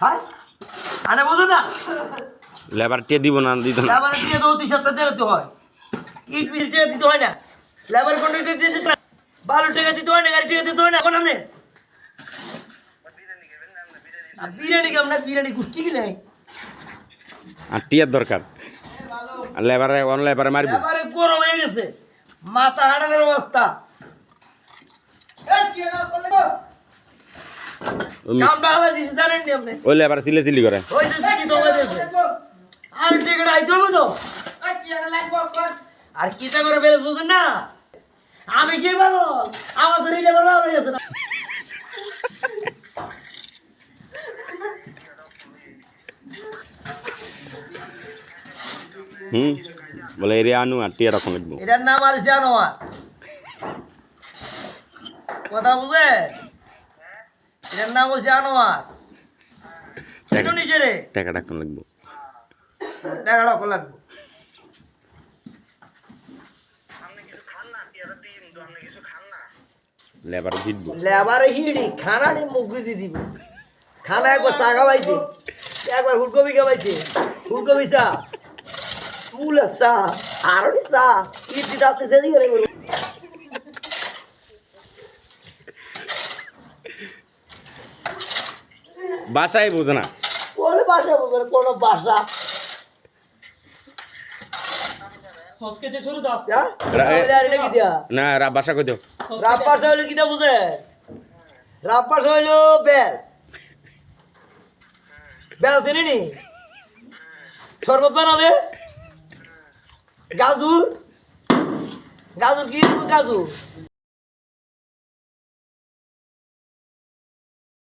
হ্যাঁ আরে বুঝো না লেবার টিয়া দিব না দিত না লেবার টিয়া তো 2-7 টাকা দিতে হয় ইট মিল টাকা দিতে হয় না লেবার কন্ট্রাক্টর দিতে না 12 টাকা দিতে হয় না গাড়ি টাকা দিতে হয় না এখন আপনি বিরিয়ানি কেমন বিরিয়ানি গুষ্টি কি নাই আর টিয়ার দরকার আর লেবারে অন লেবারে মারব লেবারে গরম হয়ে গেছে মাথা হাঁটানোর অবস্থা কামটা হালা দিছে জানেন নি আপনি ওই লেবার সিলে সিলি করে ওই যে কি তো হয়েছে আর টিকেট আইতে হবে তো আর কিটা করে বেরে বুঝেন না আমি কি বলো আমার তো রিলে বলা হয়ে গেছে না বলে এরিয়া আনু আর টিয়া রাখুন লাগবো এটার নাম আর জানোয়ার কথা বুঝে এটার নাম হচ্ছে আনোয়ার সেটা নিচে রে টাকা রাখুন লাগবো টাকা রাখো লাগবো লেবার জিতবো লেবারে হিড়ি খানা নি মুগরি দি দিব খানা একবার চা খাওয়াইছে একবার ফুলকপি খাওয়াইছে ফুলকপি চা মুলা চা আরো চা ইডলি রাতে যেদি করে বলো বাসায় বোঝে না কোন ভাষা বলবে কোন ভাষা সংস্কৃতি শুরু দাও এটা কি দিয়া না বাসা কই দাও রাব ভাষা হইলো কি দা বুঝে রাব ভাষা হইলো বেল বেল চিনি শরবত বানালে গাজর গাজর কি গাজর